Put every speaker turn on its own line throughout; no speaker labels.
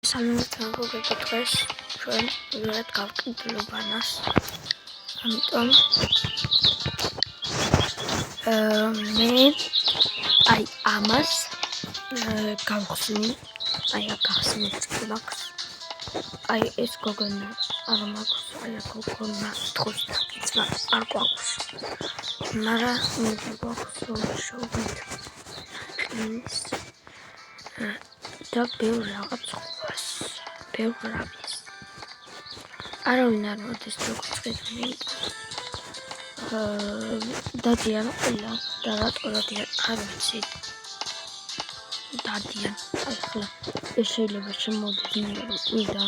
Salon გეკითხეს ჩვენ ვიღეთ გავკითხულობანას ამიტომ მე აი ამას გავხსნი აი გახსნით მაქვს აი ეს გოგონა არ მაქვს აი გოგონა თხოს დაკიცა არ გვაქვს მაგრამ მე გვაქვს შოუით და ბევრ რაღაც ხვას ბევრ რამეს არავინ არ მოდის როგორც ხედავ დადიან ყველა და რატო დადიან არ ვიცი დადიან ახლა ეს შეიძლება შემოდის მინდა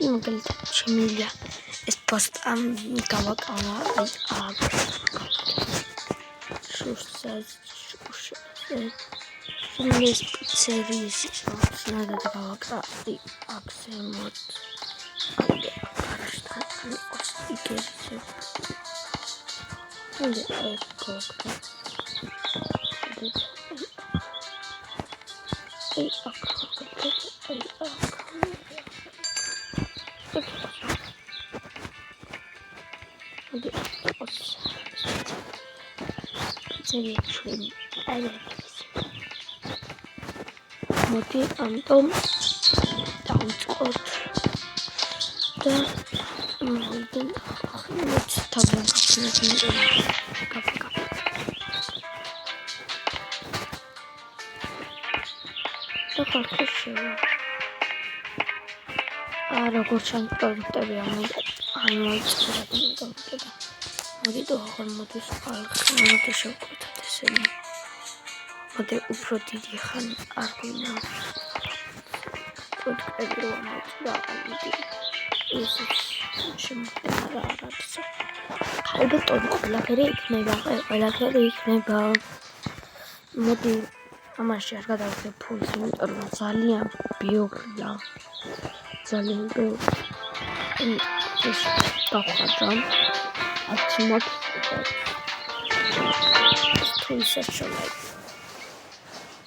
მაგალითად შემიძლია ეს პოსტა გავაკავა აი ეს პიცერიის ისწავლად გავაკრა აქსემოთ აი გარშთან იყოს იგერზე აი ეს კოკა აი აქ მოდი ამიტომ დავწყოთ და მოვიდეთ ახლა თავიდან როგორც ჩანს პროდუქტები მოდი და ახლა მოდის ხალხი მოდი შევკვეთოთ ესენი მოდი უფრო დიდი ხანი არ გვინა პროდუქტები რომ და მოდი ეს შემოდება რაღაც ალბათ ყველაფერი იქნება მოდი ამაში არ გადავიდე ფულს იმიტომ რომ ძალიან ბევრია ძალიან ბევრი ეს დავხარჯავ აქ მაქვს თუ ისე შეიძლება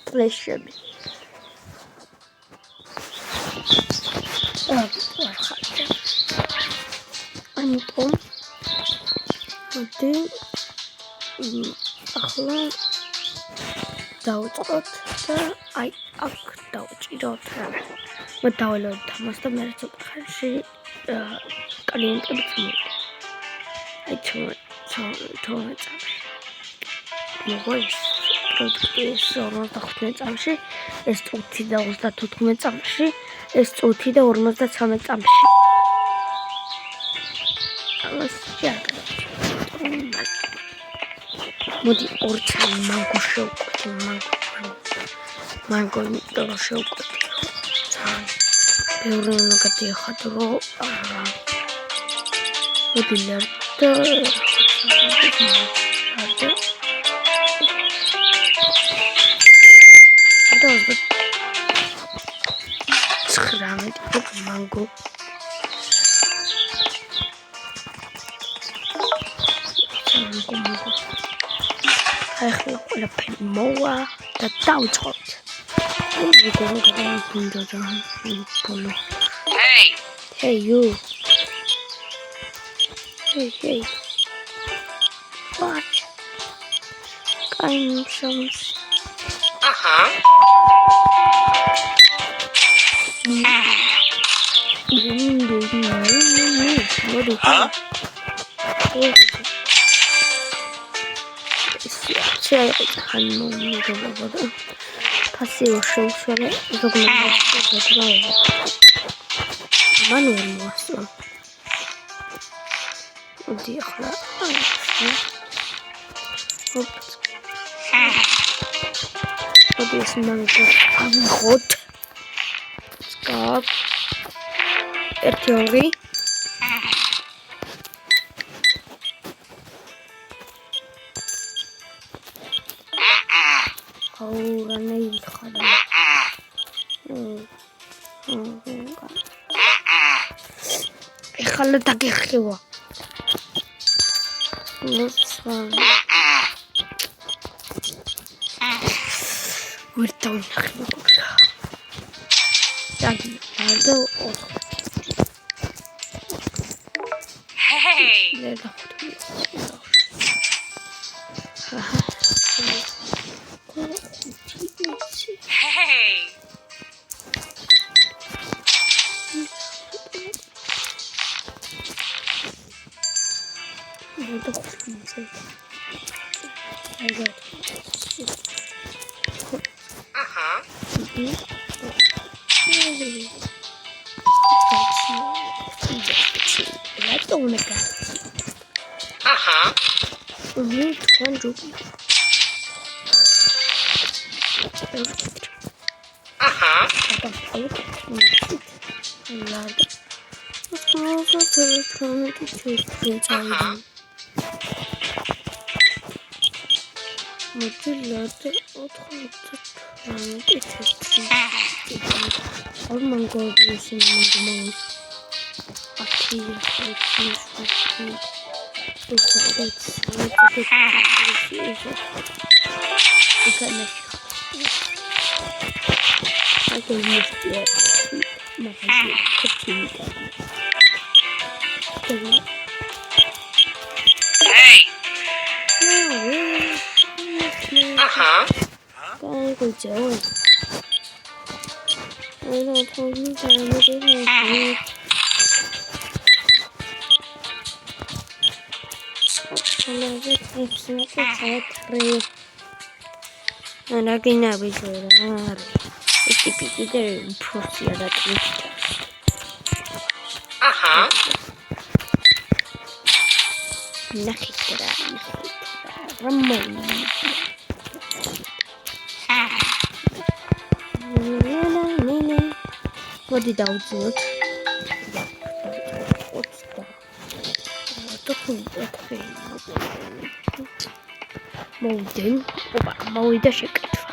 ფლეშები ამიტომ მოდი ახლა დავწყოთ და აი აქ დავჭიროთ რამე მოდავალოთ ამას და მე ცოტა ხანში კლიენტები წმოვიდა აი თორე წამში მოგოის პროდუქტი 55 წამში ეს 5 და 35 წამში ეს 5 და 53 წამში ამას შეაგდო მოდი ორ წამი მანგო შევკვეთი მანგო იმიტომ შევკვეთი ბევრი უნდა გადიახადრო მოდი ლერტო mango ახლა ყველაფერი მოვა და დავწყოთ hey you hey what kind of sounds Passivo sciolsere Manuel mostro Oddio Oddio smanco hot Stop Ertiori Ora nei khada ეხლა დაგეხება ვერტა ვინახება Dagi, Ardo,
Hey!
Nerede kutu? Haha.
Hey!
Nerede kutu? Nerede? Let's own a cat. One rupee. I can use the
Hey!
Cái cô cháu ơi, đấy là thôi như thế mới thế này thì là cái đẹp sẽ có thể tre là cái nào bây giờ là cái để phụt ra đấy nakikita ramon 어디 나오지? 어디다? 어떻게 모든 오빠 모이다 시켰어.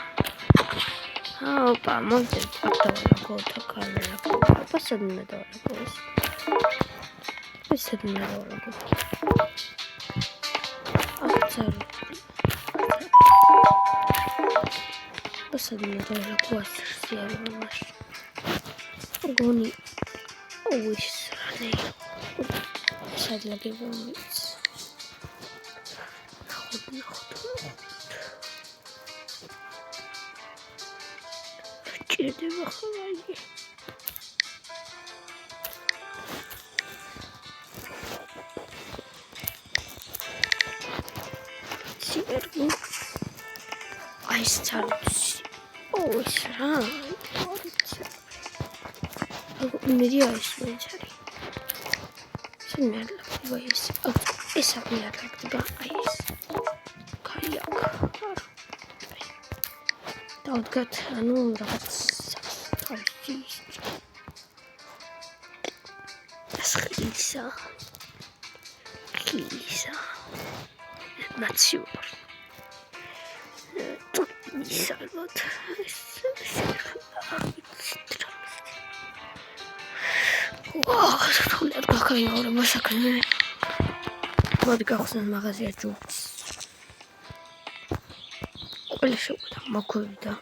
아 오빠 모이다 갔다 오라고 어떡하려고 버스는 오라고 버스는 오라고 앞차로 버스는 오라고 왔었어요. Agony always running. Sad like a vomit. I started always run. Media ismi cari. Sebenarnya guys, esapnya lagi guys. Kayak. Tahu kat anu rahat sakit. Askhisa. Kisa. Matsur. Bisa buat. Wow, lihat kakaknya udah masaknya. Mau dikasih makasih ya cu. Oleh sudah mau kuda.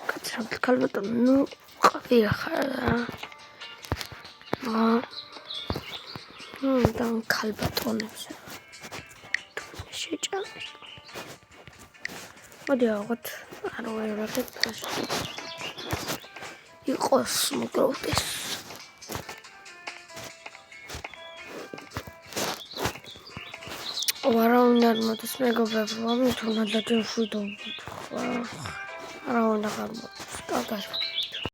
Kacau kalau tuh nu kafe kara. Dan kalbaton itu. Sejak. 어디 아것 아로에라 됐다시 이거스 먹으러됐어 아라운다를 못했어 내가 배부르면 전화다 좀 후도 아라운다가 뭐 까가지고